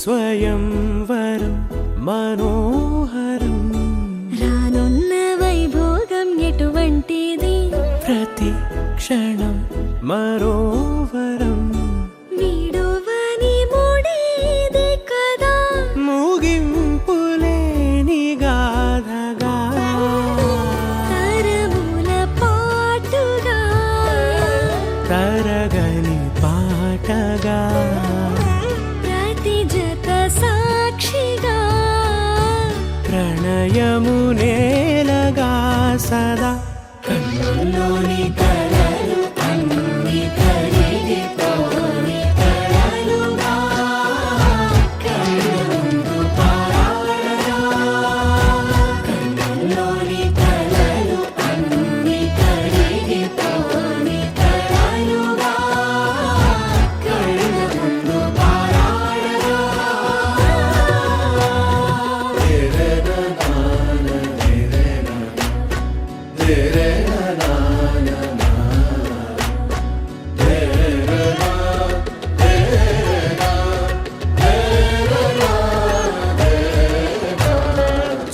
స్వయంవరం మనోహరం రానున్న వైభోగం ఎటువంటిది ప్రతి క్షణం మరోవరం వీడువని మూడేది కదా ముగింపులేని గాథగా తరముల పాటుగా తరగని పాటగా ప్రతి జత సాక్షిగా ప్రణయము నేలగా సదా కన్నుల్లోని కలలు అన్ని కరిగిపోని కలలుగా కళ్ళ ముందు పారాడగా కన్నుల్లోని కలలు అన్ని కరిగిపోని కలలుగా కళ్ళ ముందు పారాడగా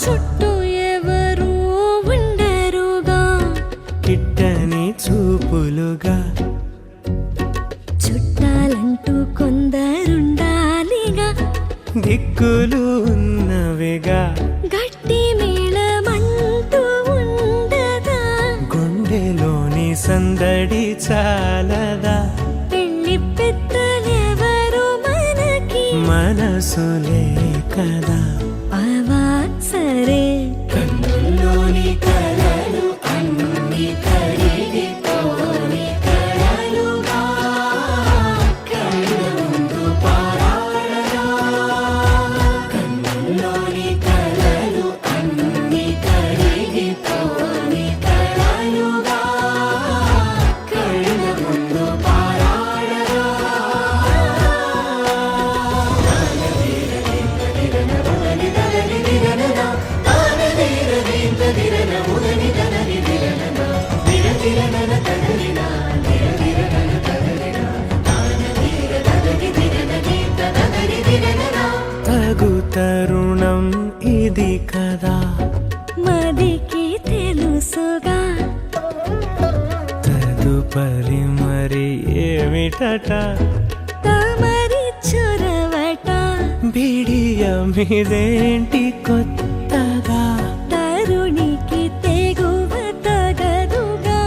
చుట్టూ ఎవరు ఉండరుగా కిట్టని చూపులుగా చుట్టాలంటూ కొందరుండాలిగా దిక్కులు ఉన్నవిగా గట్టి మేళమంటూ ఉండగా గుండెలోని సందడి చాలదా పెళ్లి పెద్దలెవరు మనకి మనసులే కదా అవా సరే కన్నుల్లోని కలలు అన్ని కరిగిపోని కలలుగా కళ్ళ ముందు పారాడగా కన్నుల్లోని కలలు అన్ని కరిగిపోని కలలుగా కళ్ళ ముందు పారాడగా తగు తరుణం ఇది కదా మదికి తెలుసుగా తదుపరి మరి ఏమిటట తమరి చొరవట బిడియమిదేంటి కొత్తగా తరుణికి తెగువ తగదుగా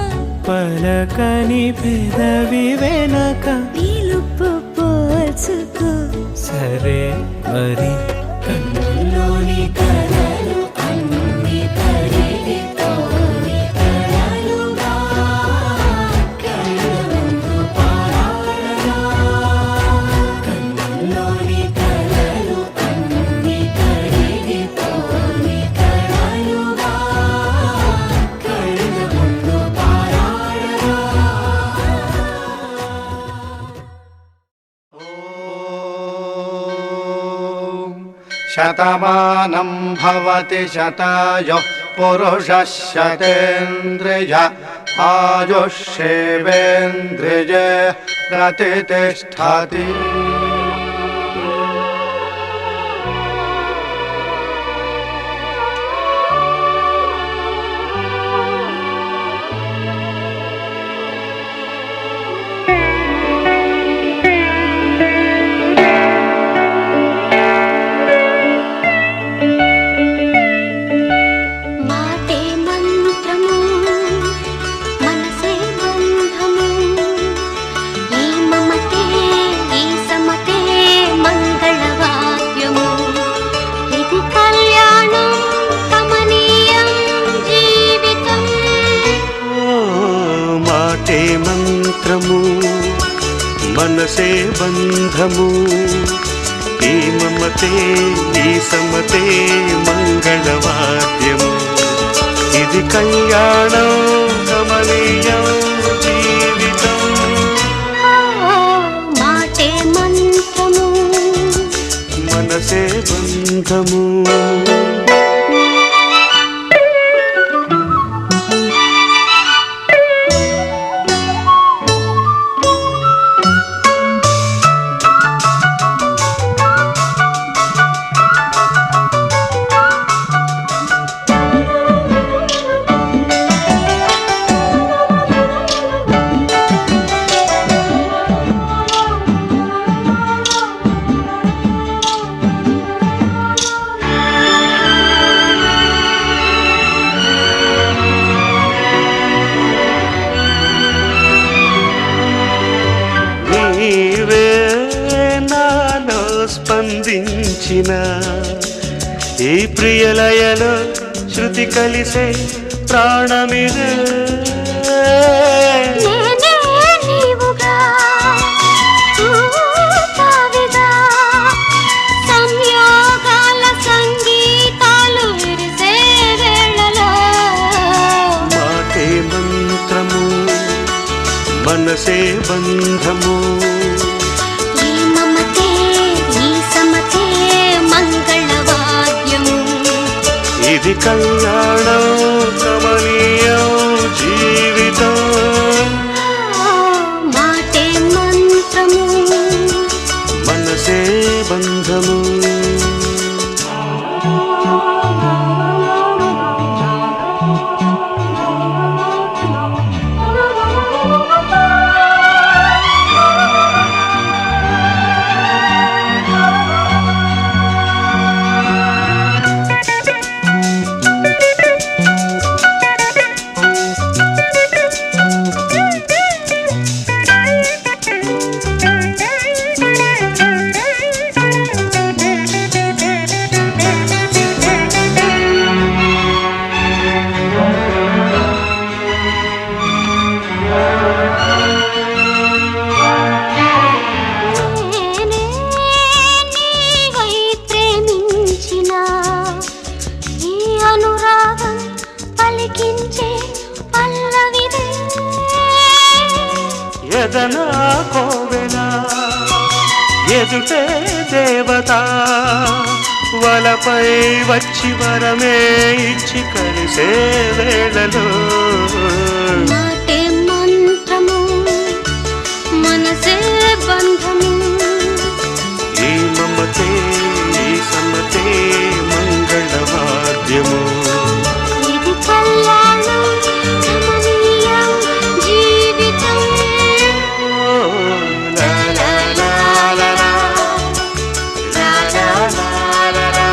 పలకని పెదవి వెనక పిలుపు పోల్చుకో సరే మరి కన్నుల్లోని కలలు అన్ని కరిగిపోని కలలుగా కళ్ళ ముందు పారాడగా కన్నుల్లోని కలలు అన్ని కరిగిపోని కలలుగా కళ్ళ ముందు పారాడగా శతమానం భవతి శతాయుః పురుషः శతేంద్రియ ఆయుష్యేవేంద్రియే ప్రతిష్ఠతి. మాటే మంత్రము మనసే బంధము ఈ మమతే ఈ సమతే మంగళవాద్యము ఇది కళ్యాణం కమనీయం జీవితం. మాటే మంత్రము మనసే బంధము ఈ మమతే ఈ సమతే మంగళవాద్యము ఇది కళ్యాణం కమనీయం జీవితం. మాటే మంత్రము మనసే బంధము ప్రేమించిన ఈ ప్రియలయలో శృతి కలిసే ప్రాణమిదే నేనే నీవుగా తావిగా సంయోగాల సంగీతాలు విరిసే వేళలో మాటే మంత్రము మనసే బంధము ఈ మమతే ఈ సమతే మంగళవాద్యము ఇది కళ్యాణం కమనీయం జీవితం మాటే మంత్రము మనసే బంధము నేనే నీవై ప్రేమించిన ఈ అనురాగం పలికించే పల్లవిదే ఎదనా కోవెనా ఎదుటే దేవత వలపై వచ్చి వరమే ఇచ్చి కలిసే వేళలో మాటే మంత్రము మనసే బంధము ఈ మమతే ఈ సమతే మంగళవాద్యము ఇది కళ్యాణం కమనీయం జీవితం లా లా లా లా లా. లా లా లా లా లా.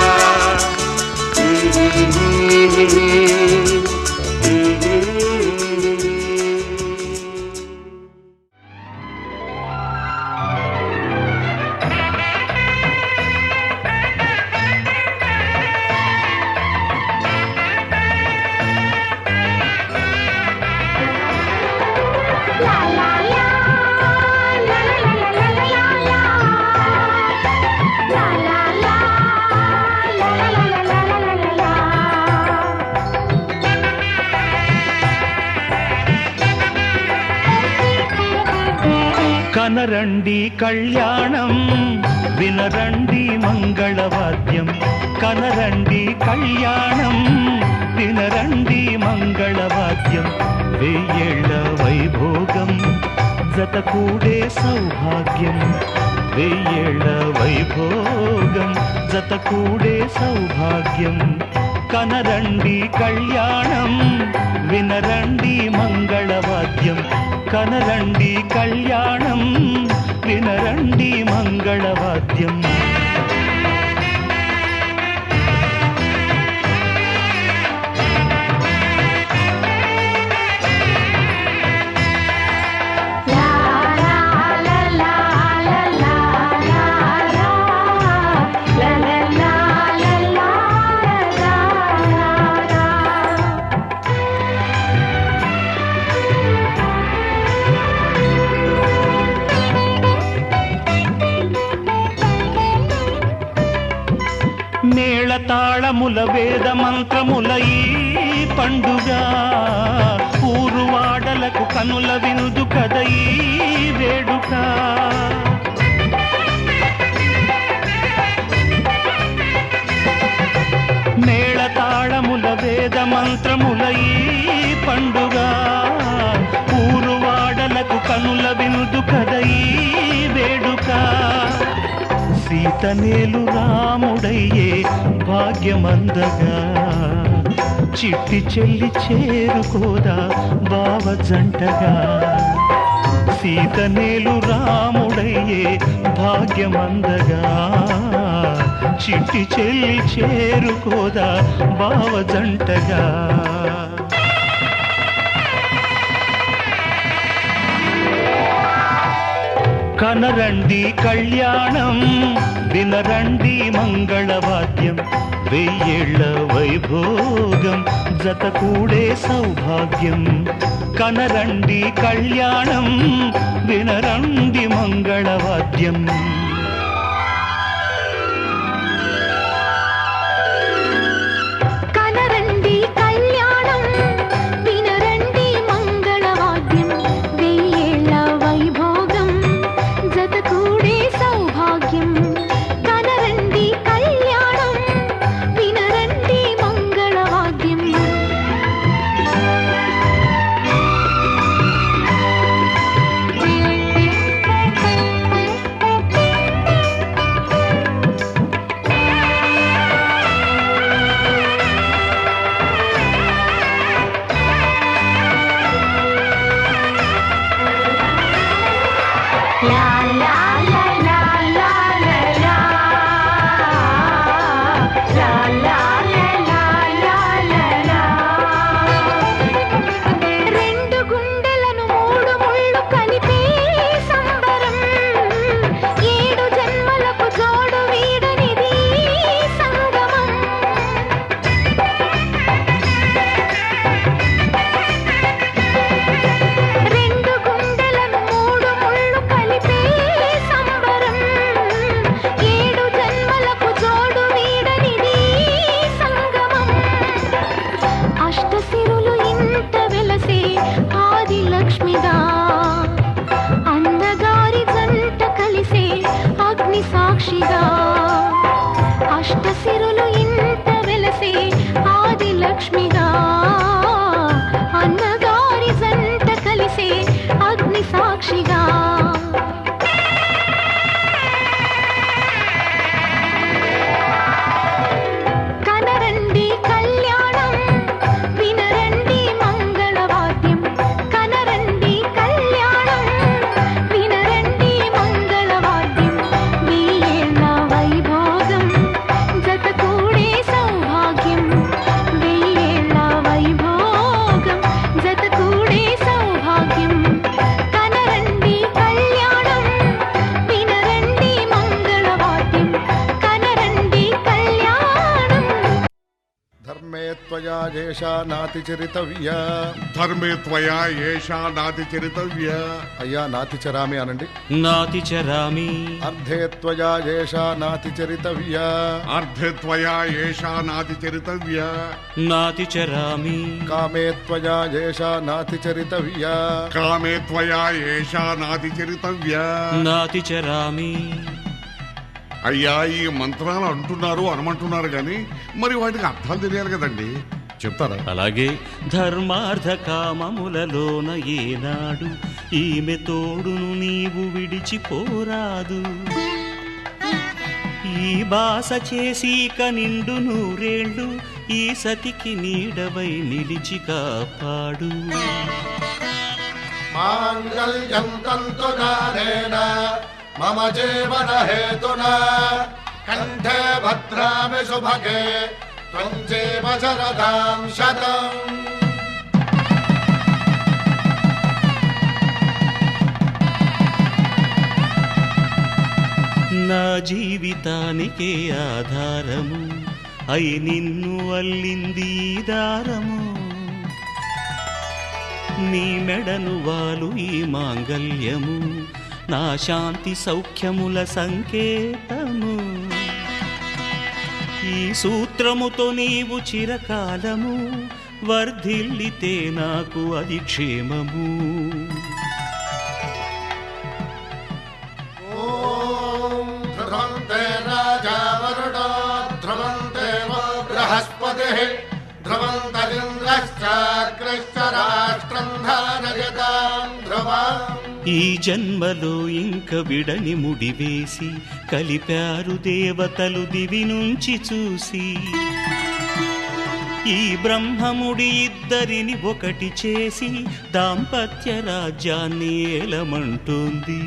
కనరండి కళ్యాణం వినరండి మంగళవాద్యం కనరండి కళ్యాణం వినరండి మంగళవాద్యం వెయ్యేళ్ల వైభోగం జతకూడే సౌభాగ్యం వెయ్యేళ్ల వైభోగం జతకూడే సౌభాగ్యం కనరండి కళ్యాణం వినరండి మంగళవాద్యం కనరండి కళ్యాణం వినరండి మంగళవాద్యం మేళతాళముల వేద మంత్రముల ఈ పండుగ ఊరువాడలకు కనుల వినుదు కద ఈ వేడుక మేళతాళముల వేద మంత్రముల ఈ పండుగ ఊరువాడలకు కనుల వినుదు కద ఈ వేడుక సీతనేలు రాముడయ్యే భాగ్యమందగా చిట్టి చెల్లి చేరుకోదా బావ జంటగా సీతనేలు రాముడయ్యే భాగ్యమందగా చిట్టి చెల్లి చేరుకోదా బావ జంటగా కనరండి కళ్యాణం వినరండి మంగళవాద్యం వెయ్యేళ్ల వైభోగం జత కూడే సౌభాగ్యం కనరండి కళ్యాణం వినరండి మంగళవాద్యం కనరండి కళ్యాణం వినరండి మంగళవాద్యం వెయ్యేళ్ల వైభోగం జత కూడే సౌభాగ్యం కనరండి కళ్యాణం వినరండి మంగళవాద్యం రెండు గుండెలను మూడు ముళ్ళు కలిపే సంబరం ఏడు జన్మలకు జోడు వీడనిది సంగమం రెండు గుండెలను మూడు ముళ్ళు కలిపే సంబరం ఏడు జన్మలకు జోడు వీడనిది సంగమం అష్టసిరులు ఇంత వెలసే ఆది లక్ష్మిగా అందగారి జంట కలిసే అగ్ని సాక్షిగా అష్టసిరులు ఇంత వెలసే ఆది లక్ష్మిగా అన్నగారి జంట కలిసే అగ్ని సాక్షిగా కనరండి కళ్యాణం వినరండి మంగళవాద్యం కనరండి కళ్యాణం వినరండి మంగళవాద్యం వెయ్యేళ్ల వైభోగం జత కూడే సౌభాగ్యం వెయ్యేళ్ల వైభోగం జత కూడే సౌభాగ్యం కనరండి కళ్యాణం వినరండి మంగళవాద్యం కనరండి కళ్యాణం ధర్మే త్వయా ఏషా నాతి చరితవ్య. ధర్మే త్వయా ఏషా నాతి చరితవ్య. అయ్యా నాతి చరామి అనండి. నాతి చరామి అర్ధే త్వయా ఏషా నాతి చరితవ్య. అర్ధే త్వయా ఏషా నాతి చరితవ్య. నాతి చరామి కామే త్వయా ఏషా నాతి చరితవ్య. కామే త్వయా ఏషా నాతి చరితవ్య. నాతి చరామి అయ్యా ఈ మంత్రాలు అంటున్నారు అనమంటున్నారు కానీ మరి వాటికి అర్థాలు తెలియాలి కదండి, చెప్తారా? అలాగే ధర్మార్థ కామములలోన ఏనాడు ఈమె తోడును నీవు విడిచిపోరాదు ఈ బాస చేసి నిండు నూరేళ్ళు ఈ సతికి నీడవై నిలిచి కాపాడు మాంగళ్యం తంతునానేన మమ జీవన హేతునా కంఠే భద్రామి శుభగే త్వం జీవ శరదాం శతం. నా జీవితానికే ఆధారము అయి నిన్ను అల్లింది ఈ దారము నీ మెడను వాలు ఈ మాంగల్యము నా శాంతి సౌఖ్యముల సంకేతము ఈ సూత్రముతో నీవు చిరకాలము వర్ధిల్లితే నాకు అది క్షేమము ఓం ధ్రువంతే రాజా వరుణో ధ్రువంతే బృహస్పతిః ధ్రువంతరింద్రశ్చాగ్రశ్చ రాష్ట్రం ధారయతాం ధ్రువం. ఈ జన్మలో ఇంక విడని ముడివేసి కలిపారు దేవతలు దివి నుంచి చూసి ఈ బ్రహ్మముడి ఇద్దరిని ఒకటి చేసి దాంపత్య రాజ్యాన్ని ఏలమంటోంది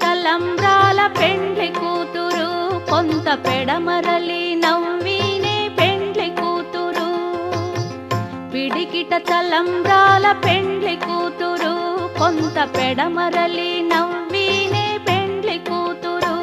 తలంబ్రాల పెండ్లి కూతురు కొంత పెడమరలి నవ్వినే పెండ్లి కూతురు పిడికిట తలంబ్రాల పెండ్లి కూతురు కొంత పెడమరలి నవ్వినే పెండ్లి కూతురు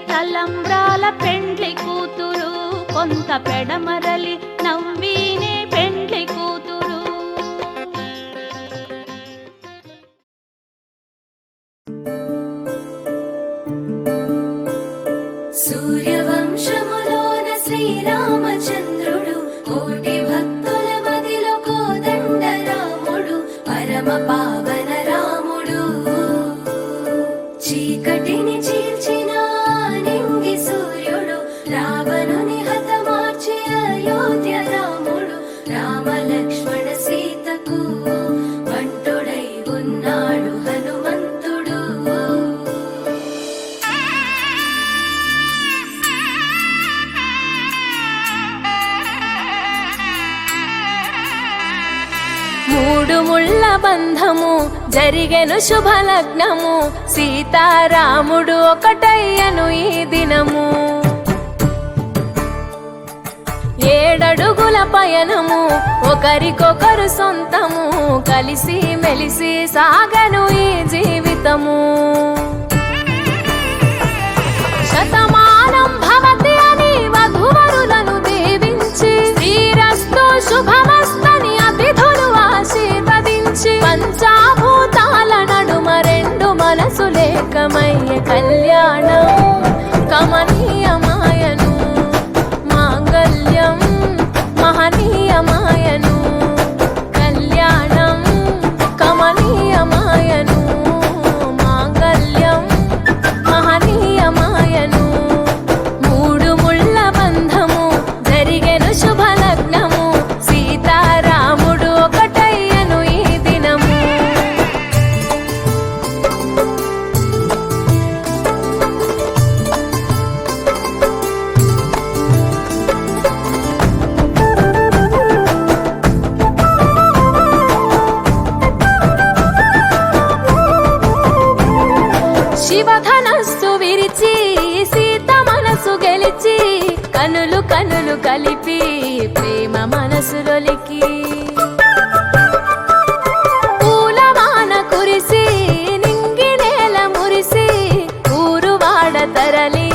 తలంబ్రాల పెండ్లి కూతురు కొంత పెడమరలి నవ్వినే పెండ్లి కూతురు సూర్యవంశములోన శ్రీరామచంద్రుడు కోటి భక్తుల మదిలో కోదండ రాముడు పరమ పావన రాముడు చీకటిని చీల్చిన నింగి సూర్యుడు రావణుని హతమార్చి అయోధ్య రాముడు రామ లక్ష్మణ సీతకు వంటుడై ఉన్నాడు హనుమంతుడు మూడు ముళ్ళ బంధము జరిగెను శుభలగ్నము సీతారాముడు ఒకటయ్యను ఈ దినము 7 అడుగుల పయనము ఒకరికొకరు సొంతము కలిసి మెలిసి సాగను ఈ జీవితము శతమానం భవతి అని వధువరులను దీవించి శ్రీరస్తు శుభమస్తని అతిథులు ఆశీర్వదించి పంచాభూతాల నడుమ 2 మనసులేకమయ్యే కళ్యాణం కమనీయమాయను మాంగళ్యం మహనీయమాయను కళ్యాణం కమనీయమాయను మాంగళ్యం మహనీయమాయను మూడు ముళ్ళ బంధము జరిగెను శుభలగ్నము సీతారాముడు ఒకటయ్యను ఈ దినము శివధనస్సు విరిచి సీత మనసు గెలిచి కనులు కనులు కలిపి ప్రేమ మనసులొలికి పూలవాన కురిసి నింగి నేల మురిసి ఊరువాడ తరలి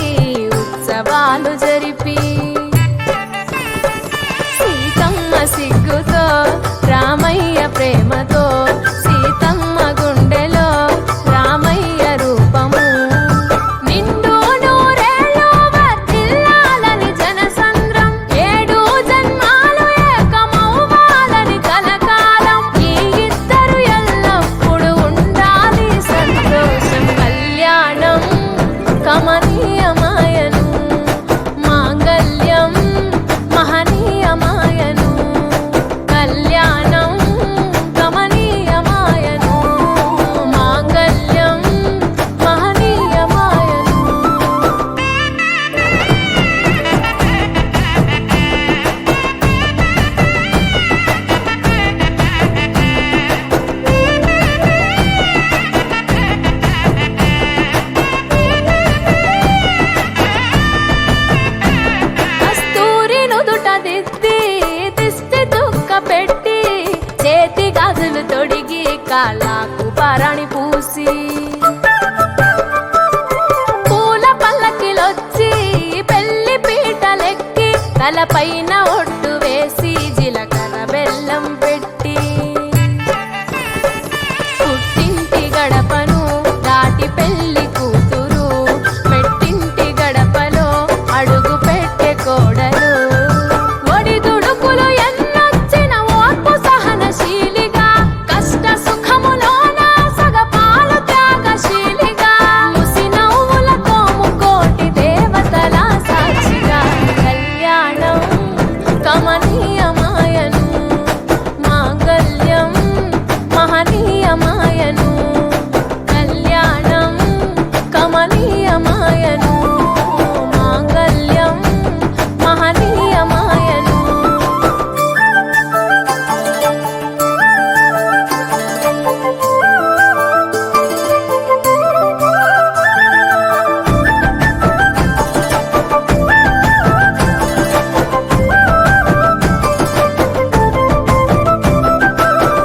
ఉత్సవాలు జరిపి సీతమ్మ సిగ్గుతో రామయ్య ప్రేమతో సీతమ్మ గుండెలో రామయ్య రూపము నిండు నూరేళ్ళు వర్ధిల్లాలని జనసంద్రం 7 జన్మాలు ఏకమవ్వాలని కలకాలం ఈ ఇద్దరు ఎల్లప్పుడూ ఉండాలి సంతోషం కళ్యాణం కమనీయమాయను మాంగళ్యం మహనీయమాయను కాళ్ళకు పరణి పూసి పూల పల్లకిలొచ్చి పెళ్లి పీటలెక్కి తలపైన ఒట్టు వేసి జీలకర్ర బెల్లం పెట్టి పుట్టింటి గడపను దాటి పెళ్లి కూతురు మెట్టింటి గడపలో అడుగు పెట్టే కోడలు ఒడిదుడుకులు ఎన్నొచ్చిన ఓర్పు సహనశీలిగా కష్ట సుఖములోన సగపాలు త్యాగశీలిగా ముసి నవ్వులతో ముకోటి దేవతల సాక్షిగా కళ్యాణం కమనీయమాయను మాంగళ్యం మహనీయమాయను కళ్యాణం కమనీయమాయను మాంగళ్యం మహనీయమాయను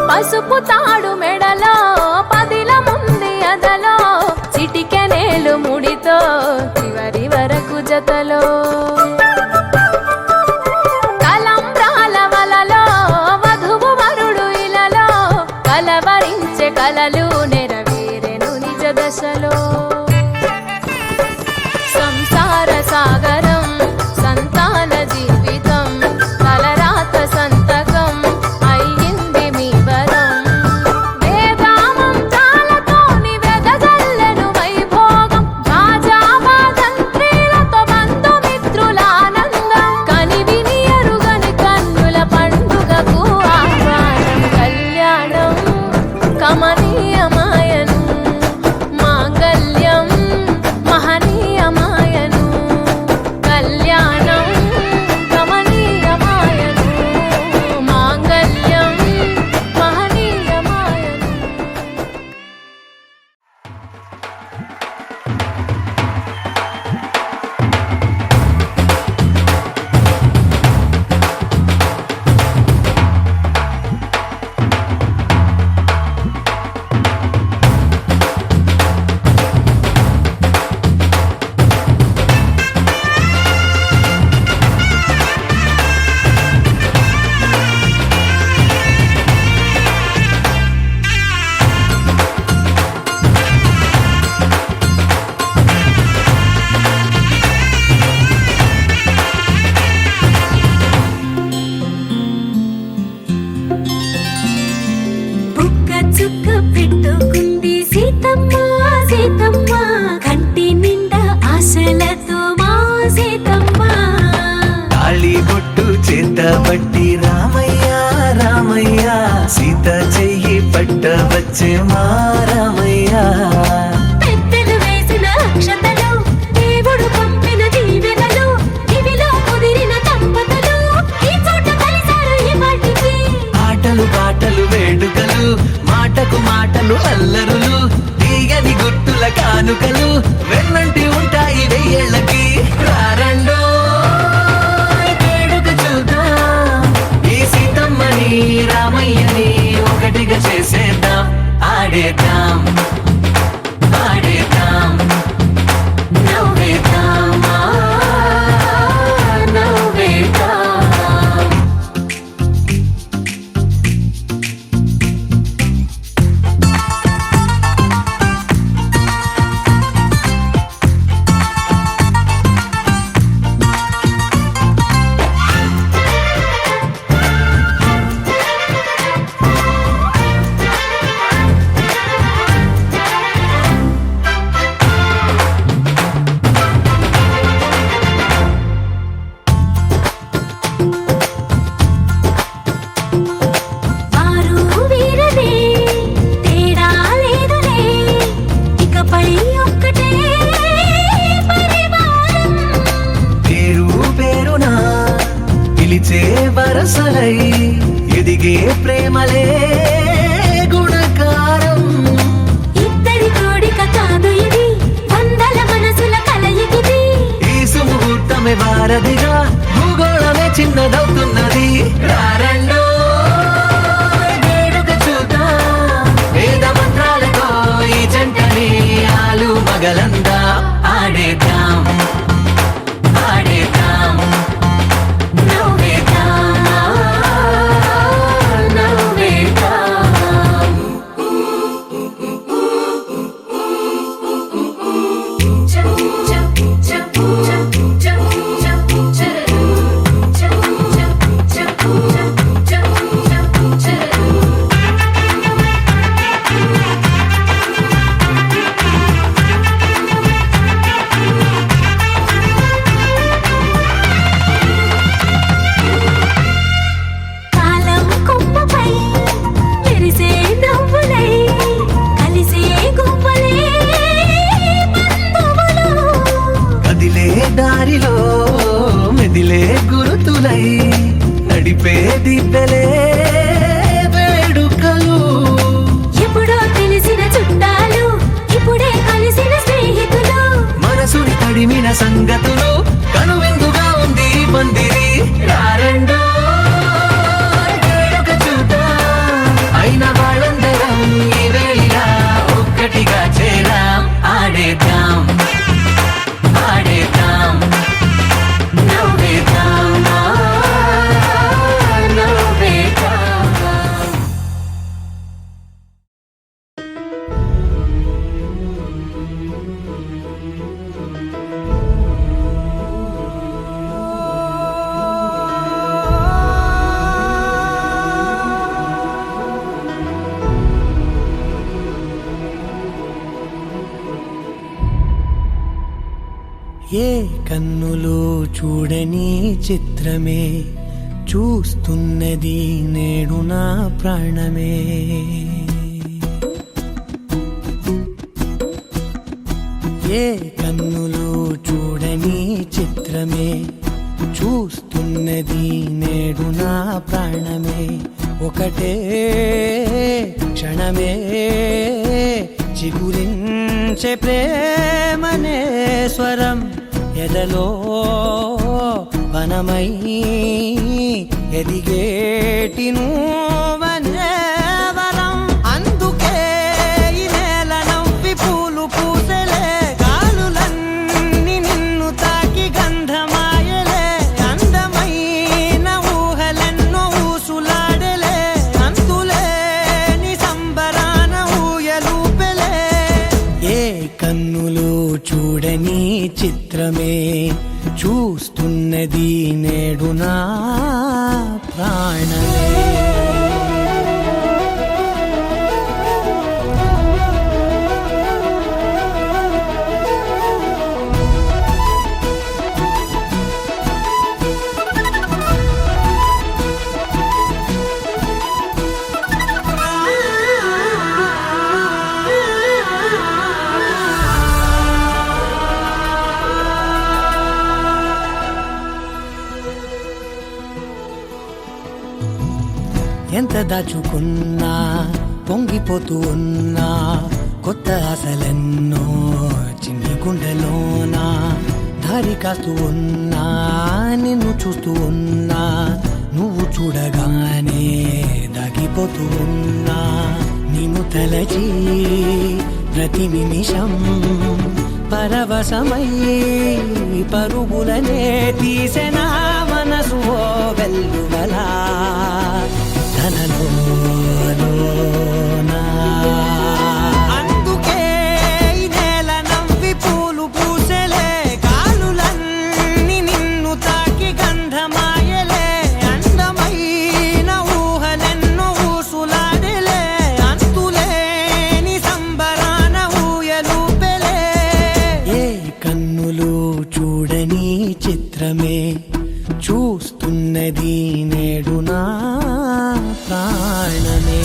పసుపు తాడు మెడలో పదిల ముంది అదలో చిటికెనేలు ముడితో చివరి వరకు జతలో కలంబ్రాల వలలో వధువు వరుడు ఇలలో కలవరించే కలలు నెరవేరెను నిజ దశలో సంసార సాగరం సంతాన జీవితం తలరాత సంతకం అయ్యింది మీ వరం వేదామం చాలతోని వెదజల్లెను వైభోగం రాజావాదంత్రీలతో బంధుమిత్రులానందం కనివిని ఎరుగని కన్నుల పండుగకు ఆహ్వానం కళ్యాణం కమనీయమాయను మాంగళ్యం మహనీయమాయను కళ్యాణం కమనీయమాయను మాంగళ్యం మహనీయమాయను బుక్క చుక్క పెట్టుకుంది సీతమ్మ సీతమ్మ కంటి నిండా ఆశలతో మా సీతమ్మ తాళి బొట్టు చేతబట్టి రామయ్య రామయ్య సీత చెయ్యి పట్ట వచ్చే మా రామయ్య పెద్దలు వేసిన అక్షతలు దేవుడు పంపిన దీవెనలు ఇవిలో కుదిరిన దంపతులు ఈ చోట కలిసారు ఈ వాటికి ఆటలు పాటలు వేడుకలు మాటకు మాటలు అల్లరులు తీయని గుట్టుల కానుకలు వెన్నంటి ఉంటాయి వెయ్యేళ్ళకి రారండో వేడుక చూద్దాం ఈ సీతమ్మని రామయ్యని ఒకటిగా చేసేద్దాం ఆడేద్దాం ఆడేద్దాం నవ్వేద్దాం నవ్వేద్దాం వారు వీరనే తేడా లేదులే ఇకపై ఒక్కటే పరివారం పేరు పేరునా పిలిచే వరసలై ఎదిగే ప్రేమలే గుణకారం ఇద్దరి కోడిక కాదు ఇది వందల మనసుల కలయికిది ఈ సుముహూర్తమే వారధిగా భూగోళమే చిన్నదవుతున్నది రారండో వేడుక చూద్దాం దివ్వెలే వేడుకలు. ఎప్పుడో తెలిసిన చుట్టాలు ఇప్పుడే కలిసిన స్నేహితులు. మనసుని తడిమిన సంగతులు కనువిందుగా ఉంది పందిరి. రారెండో వేడుక చూద్దాం, అయిన వాళ్ళందరం ఈ వేళ ఒక్కటిగా చేరాం. ఆడేద్దాం ఆడేద్దాం నవ్వేద్దాం నవ్వేద్దాం. ఏ కన్నులో చూడని చిత్రమే చూస్తున్నది నేడు నా ప్రాణమే. ఏ కన్నులో చూడని చిత్రమే చూస్తున్నది నేడు నా ప్రాణమే. ఒకటే క్షణమే చిగురించే ప్రేమనే స్వరం ఎదలో వనమై ఎదిగేటి నువ్వనే వరం. అందుకే ఈ నేల నవ్వి పూలు పూసలే, గాలులన్నీ నిన్ను తాకి గంధమాయలే. అందమైన ఊహలెన్నో ఊసులాడలే, అంతులేని సంబరాన ఊయలూపెలే. ఏ కన్నులో చూడని చిత్రమే చూస్తున్నది నేడు నా ప్రాణమే. ఎంత దాచుకున్నా పొంగిపోతూ ఉన్నా, కొత్త ఆశలెన్నో చిన్ని గుండెలోనా. దారి కాస్తూ ఉన్నా నిన్ను చూస్తూ ఉన్నా, నువ్వు చూడగానే దాగిపోతూ ఉన్నా. నిన్ను తలచి ప్రతి నిమిషం పరవశమై పరుగులనే తీసెనా మనసు ఓ వెల్లువలా. అందుకే ఈ నేల నవ్వి పూలు పూసలే, గాలులన్నీ నిన్ను తాకి గంధమాయలే. అందమైన ఊహలెన్నో ఊసులాడలే, అంతులేని సంబరాన ఊయలూపెలే. ఏ కన్నులు చూడని చిత్రమే చూస్తున్నది నేడు నా ప్రాణమే.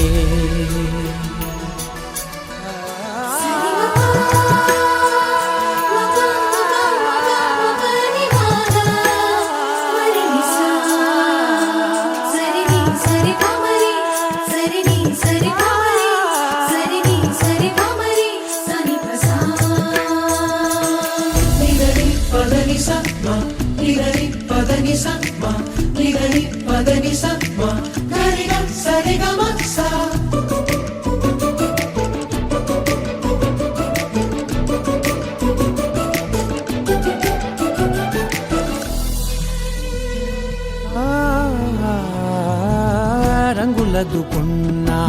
రంగులదుకున్నా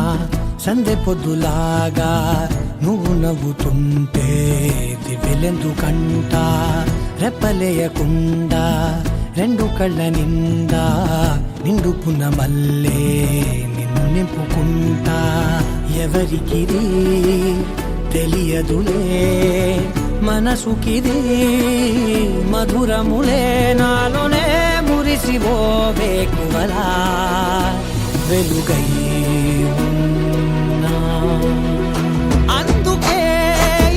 సందె పొద్దులాగా నువ్వు నవ్వుతుంటే దివ్వెలెందుకంట. రెప్పలేయకుండా రెండు కళ్ళ నిండా నిండుకున్న మల్లే నిన్ను నింపుకుంటా. ఎవరికిది తెలియదులే మనసుకిది మధురములే, నాలోనే మురిసివో వేకువలా వెలుగై ఉన్నా. అందుకే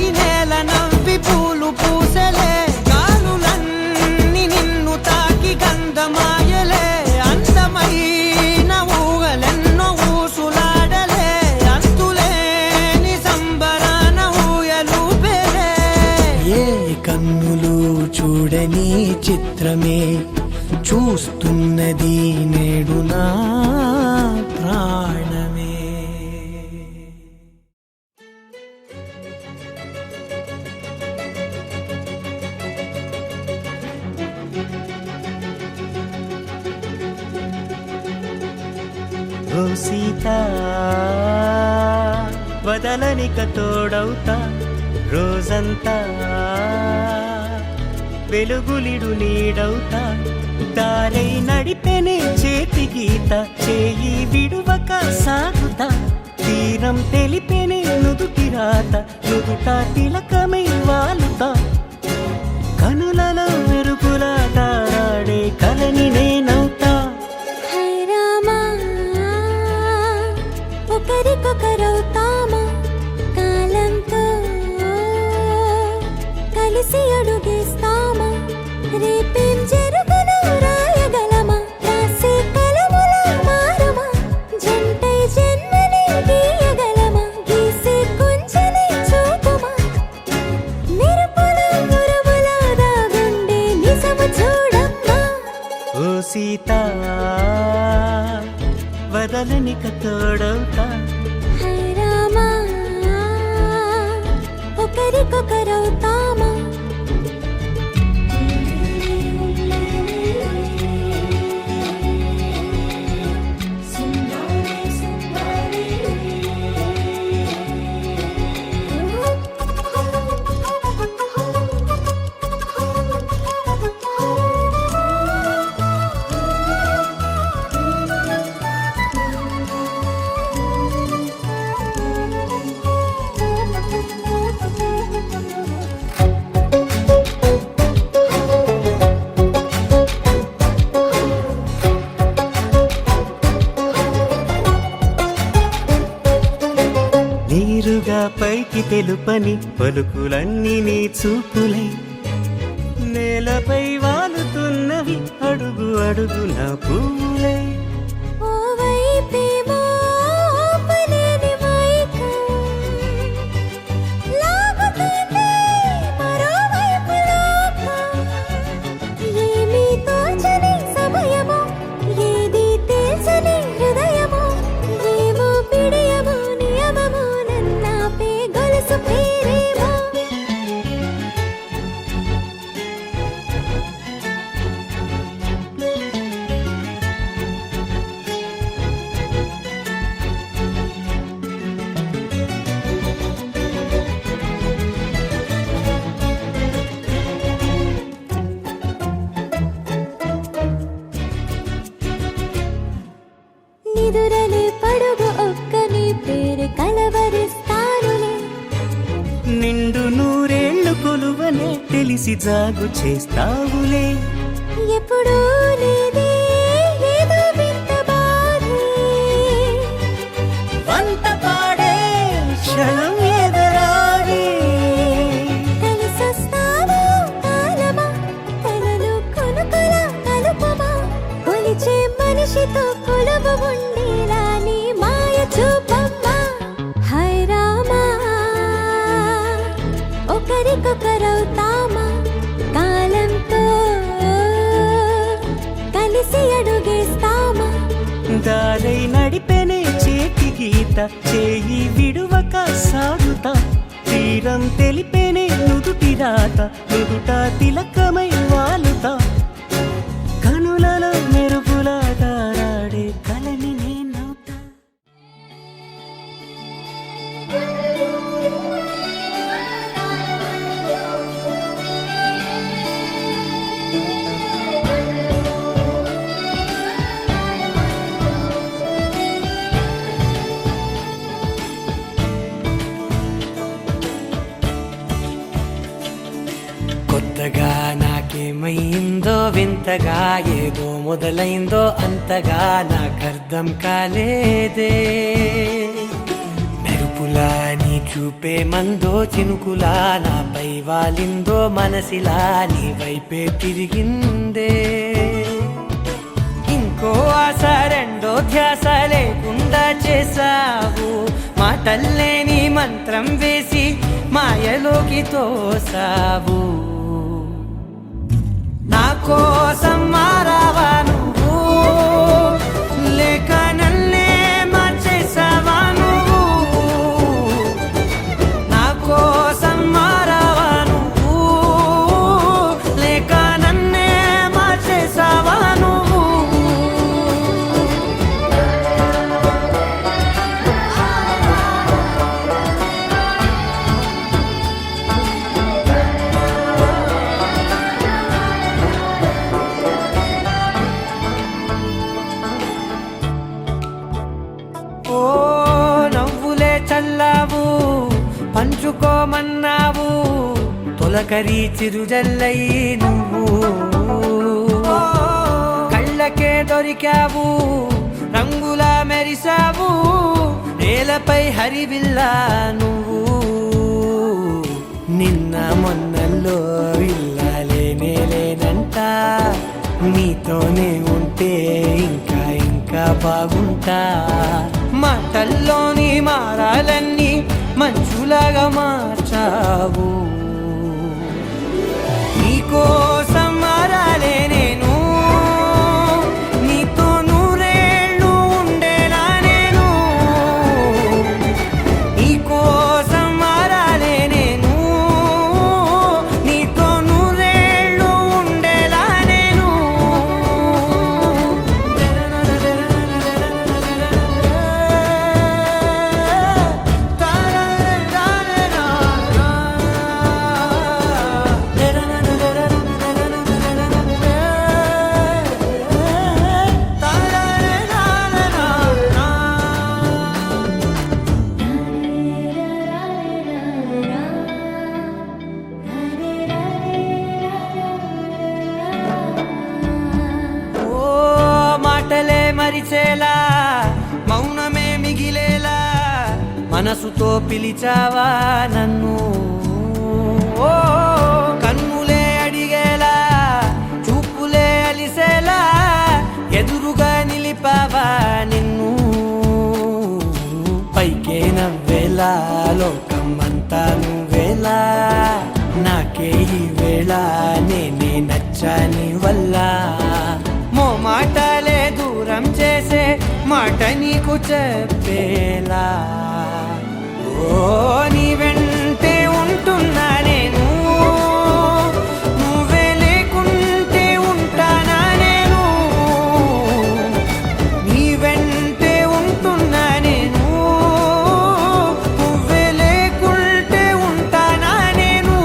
ఈ నేల నవ్వి పూలు పూసలే, గాలులన్నీ నిన్ను తాకి గంధమాయలే. అందమైన చిత్రమే చూస్తున్నది నేడు నా ప్రాణమే. ఓ సీత వదలనిక తోడవుతా రోజంతా వెలుగులిడు నీడవుతా దారై నడిపెనే చేతి గీత చేయి విడువక సాగుతా తీరం తెలిపెనే నుదుటి రాత నుదుట తిలకమై వాలుతా కనులలో మెరుపులా తారాడే కలని నేనవుతా. హై రామా ఒకరికొకరవుతామా కాలంతో కలిసి అడుగేస్తామా రేపేం జరుగును రాయగలమా రాసే కలములా మారుమా జంటై జన్మని గీయగలమా గీసే కుంచెని చూపుమా మెరుపుల మురుముల దాగుండే నిజము చూడమ్మా. ఓ సీత వదలనిక తోడవుతా హై రామా ఒకరికొకరవుతామా. నీరుగా పైకి తెలుపని పలుకులన్నీ నీ చూపులై నేలపై వాలుతున్నవి అడుగు అడుగున పువ్వులై. ఓ వైపేమో ఆపలేని మైకం లాగుతుంది మరోవైపు లోకం ఏమీ తోచని సమయమో ఏది తేల్చని హృదయమో ఏమో పిడియమో నియమమో నన్నాపే గొలుసు పేరేమో. నిదురలే పడుగు ఒక్కని పేరు కలవరిస్తానులే నిండు నూరేళ్లు కొలువనే తెలిసి జాగు చేస్తావులే. ఎప్పుడూ లేదే ఏదో వింత బాధే వంత పాడే క్షణం ఎదరాడే కలిసొస్తావో కాలమా కలలు కొనుకల కలుపమా కొలిచే మనిషితో కొలువు ఉండేలా నీ మాయ చూపమ్మా. హై రామా ఒకరికొకరవుతామా కాలంతో కలిసి అడుగేస్తామా దారై నడిపెనే చేతి గీత చేయి విడువక సాగుతా తీరం తెలిపెనే నుదుటి రాత నుదుట తిలకమై వాలుతా కనులలో మెరుపులా తారాడే కలని నేనవుతా. కొత్తగా నాకేమైందో వింతగా ఏదో మొదలైందో అంతగా నాకర్థం కాలేదే మెరుపులా నీ చూపే మందో చినుకులా నాపై వాలిందో మనసిలా నీ వైపే తిరిగిందే ఇంకో ఆశ రెండో ధ్యాస లేకుండా చేసావు మాటల్లే నీ మంత్రం వేసి మాయలోకి తోసావు నా కోసం మారావా నువ్వు లేక నన్నే మార్చేసావా నువ్వు నా కోసం మారావా నువ్వు లేక నన్నే మార్చేసావా నువ్వు ఓ నవ్వులే చల్లావు పంచుకోమన్నావు తొలకరి చిరుజల్లై నువ్వు కళ్ళకే దొరికావు రంగులా మెరిసావు నేలపై హరివిల్లా నువ్వు నిన్న మొన్నల్లో ఇల్లాలేనే లేనంట నీతోనే ఉంటే ఇంకా ఇంకా బాగుంటా మాటల్లోని మారాలన్నీ మంచులాగా మార్చావు నీకోసం మారాలే నేను నీతో నూరేళ్ళు ఉండేలా నేను నీకోసం మారాలే నేను నీతో నూరేళ్ళు ఉండేలా నేను ఓ మాటలే మరిచేలా మౌనమే మిగిలేలా మనసుతో పిలిచావా నన్ను ఓ కన్నులే అడిగేలా చూపులే అలిసేలా ఎదురుగా నిలిపావా నిన్ను పైకే నవ్వేలా లోకం అంతా నువ్వేలా నాకే ఈ వేళ నేనే నచ్చాని వల్ల మో మాటలే దూరం చేసే మాట నీకు చెప్పేలా ఓ నీ వెంటే ఉంటున్నా నేను నువ్వే లేకుంటే ఉంటానా నేను నీ వెంటే ఉంటున్నా నేను నువ్వే లేకుంటే ఉంటానా నేను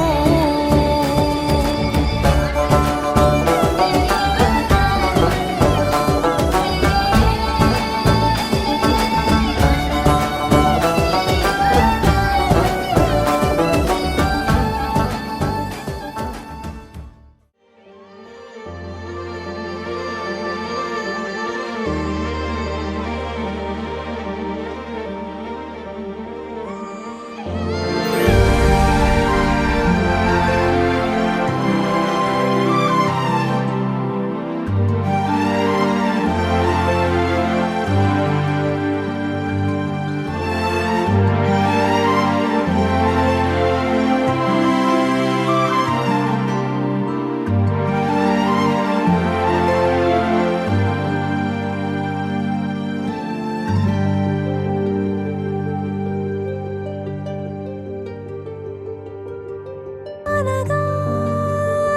అనగా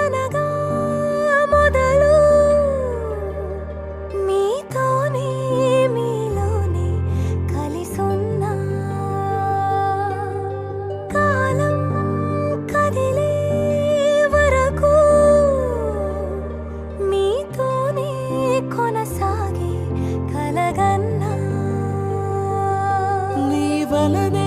అనగా మొదలు మీతోనే మీలోనే కలిసున్నా కాలం కదిలే వరకు మీతోనే కొనసాగి కలగన్నా నీ వలనే